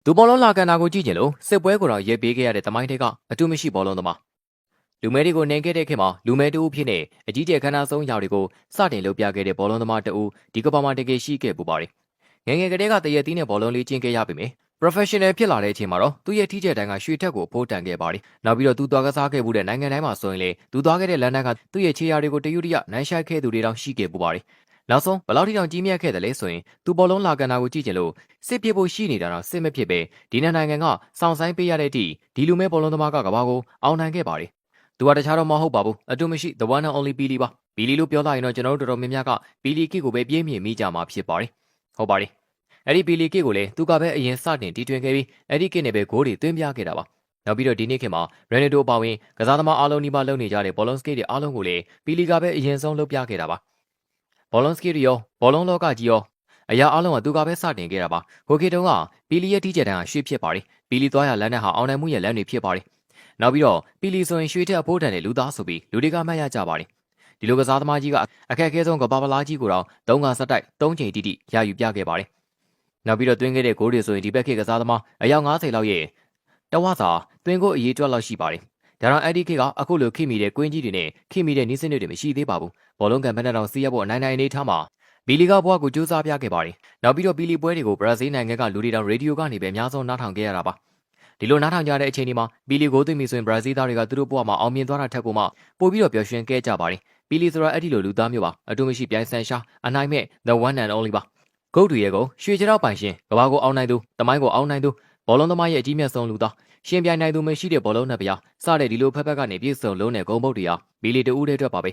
သူဘောလုံးလာကန်တာကိုကြည့်ကြလို့စစ်ပွဲကိုတော့ရေပေးခဲ့ရတဲ့တမိုင်းတွေကအတူမရှိဘောလုံးသမားလူမဲတွေကိုနှင်ခဲ့တဲ့ခေတ်မှာလူမဲတူဦးဖြစ်နေအကြီးကျယ်ခန္ဓာဆုံးຢာတွေကိုစတင်လုပ်ပြခဲ့တဲ့ဘောလုံးသမားတူဒီကမ္ဘာမှာတကယ်ရှိခဲ့ပူပါတယ်ငယ်ငယ်ကတည်းကတရက်သီးနဲ့ဘောလုံးလေးကျင်းခဲ့ရပြီမယ် professional ဖြစ်လာတဲ့အချိန်မှာတော့သူ့ရဲ့ထိကျက်တန်းကရွှေထက်ကိုဖိုးတန်ခဲ့ပါတယ်နောက်ပြီးတော့သူသွားကစားခဲ့မှုတဲ့နိုင်ငံတိုင်းမှာဆိုရင်လေသူသွားခဲ့တဲ့လန်ဒန်ကသူ့ရဲ့ခြေရာတွေကိုတရွတ်တရနိုင်ရှိုက်ခဲ့သူတွေတောင်ရှိခဲ့ပူပါတယ်နောက်ဆုံးဘယ်လောက်ထိတောင်ကြီးမြတ်ခဲ့တယ်လဲဆိုရင်သူဘောလုံးလာကန်တာကိုကြည့်ကြလို့စစ်ပြဖို့ရှိနေတာတော့စစ်မဖြစ်ပဲဒီနိုင်ငံကစောင့်ဆိုင်ပေးရတဲ့အထိဒီလူမဲဘောလုံးသမားကကဘာကိုအောင်နိုင်ခဲ့ပါတယ်သူကတခြားတော့မဟုတ်ပါဘူးအတူမရှိ the one and only ပီလီပါပီလီလို့ပြောလိုက်ရင်တော့ကျွန်တော်တို့တော်တော်များများကပီလီကိကိုပဲပြင်းပြင်းမိကြမှာဖြစ်ပါတယ်ဟုတ်ပါတယ်အဲ့ဒီပီလီကိကိုလည်းသူကပဲအရင်စတင်တီထွင်ခဲ့ပြီးအဲ့ဒီကိနဲ့ပဲဂိုးတွေသွင်းပြခဲ့တာပါနောက်ပြီးတော့ဒီနေ့ခေတ်မှာရန်နီဒိုအပါဝင်ကစားသမားအားလုံးဒီမှာလုပ်နေကြတဲ့ဘောလုံးစကိတ်တွေအားလုံးကိုလည်းပီလီကပဲအရင်ဆုံးလုပ်ပြခဲ့တာပါဘောလုံးစကိတ်ရောဘောလုံးလောကကြီးရောအရာအားလုံးကသူကပဲစတင်ခဲ့တာပါဟိုခေတ်တုန်းကပီလီရဲ့တီးကျက်တန်းကရွှေဖြစ်ပါတယ်ပီလီသွားရလမ်းနဲ့ဟာအောင်နိုင်မှုရဲ့လမ်းတွေဖြစ်ပါတယ်နောက်ပြီးတော့ပီလီဆိုရင်ရွှေထက်အဖိုးတန်တဲ့လူသားဆိုပြီးလူတွေကမှတ်ရကြပါတယ်ဒီလိုကစားသမားကြီးကအခက်အခဲဆုံးကဘာပလားကြီးကိုတော့၃ကစတိုက်၃ချိန်တိတိရယူပြခဲ့ပါတယ်နောက်ပြီးတော့တွင်းခဲ့တဲ့ဂိုးတွေဆိုရင်ဒီဘက်ခေတ်ကစားသမားအယောက်90လောက်ရဲ့တဝါစာတွင်းကိုအရေးတွက်လောက်ရှိပါတယ်ဒါတော့အဲ့ဒီခေတ်ကအခုလိုခိမိတဲ့ကွင်းကြီးတွေနဲ့ခိမိတဲ့နီးစနစ်တွေမရှိသေးပါဘူးဘောလုံးကန်ဖက်နဲ့တော့စီးရဖို့နိုင်အနေထားမှာပီလီကဘွားကိုကြိုးစားပြခဲ့ပါတယ်နောက်ပြီးတော့ပီလီပွဲတွေကိုဘရာဇီးနိုင်ငံကလူတွေတောင်ရေဒီယိုကနေပဲအများဆုံးနားထောင်ခဲ့ရတာပါဒီလိုနားထောင်ကြတဲ့အချိန်ဒီမှာပီလီကိုသိမိဆိုရင်ဘရာဇီးသားတွေကသူတို့ဘဝမှာအောင်မြင်သွားတာထက်ကိုမှပိုပြီးတော့ပျော်ရွှင်ခဲ့ကြပါတယ်ပီလီဆိုတာအဲ့ဒီလိုလူသားမျိုးပါအတူမရှိပြိုင်ဆန်ရှာအနိုင်မဲ့ the one and only ပါဂုတ်တူရဲ့ကိုရွှေချောက်ပိုင်ရှင်ကဘာကိုအောင်နိုင်သူတမိုင်းကိုအောင်နိုင်သူဘောလုံးသမားရဲ့အကြီးမြတ်ဆုံးလူသားရှင်ပြိုင်နိုင်သူမရှိတဲ့ဘောလုံးနှစ်ပြားစတဲ့ဒီလိုဖက်ဖက်ကနေပြည့်စုံလုံးတဲ့ဂုံဘုတ်တွေဟာပီလီတူဦးတဲ့အတွက်ပါပဲ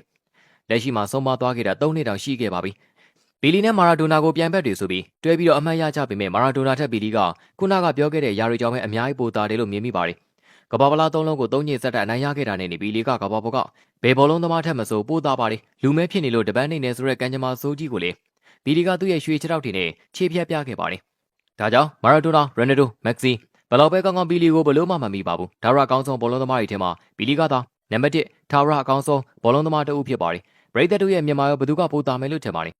လက်ရှိမှာဆုံးမသွားခဲ့တာ3နှစ်တောင်ရှိခဲ့ပါပြီပီလီနဲ့မာရာဒိုနာကိုပြန်ဘက်တွေဆိုပြီးတွဲပြီးတော့အမှတ်ရကြပေမဲ့မာရာဒိုနာထက်ပီလီကခုနကပြောခဲ့တဲ့ယာရီကြောင့်ပဲအများကြီးပိုတာတယ်လို့မြင်မိပါတယ်ကဘာပလာ3လုံးကို3ညစက်တက်အနိုင်ရခဲ့တာနဲ့ပီလီကကဘာပေါ်ကဘယ်ဘောလုံးသမားထက်မဆိုပိုတာပါတယ်လူမဲဖြစ်နေလို့တပန်းနေနေဆိုတဲ့ကန်ဂျမာဆိုးကြီးကိုလေပီလီကသူ့ရဲ့ရွှေချောက်တွေနဲ့ခြေဖြတ်ပြခဲ့ပါတယ်ဒါကြောင့်မာရာဒိုနာရန်နီဒိုမက်ဆီဘယ်လောက်ပဲကောင်းကောင်းပီလီကိုဘလို့မှမမီပါဘူးဒါရအကောင်းဆုံးဘောလုံးသမားတွေထဲမှာပီလီကသာနံပါတ်1ထာဝရအကောင်းဆုံးဘောလုံးသမားတဦးဖြစ်ပါတယ်ပရိသတ်တို့ရဲ့မြန်မာရောဘသူကပိုတာမယ်လို့ထင်ပါတယ်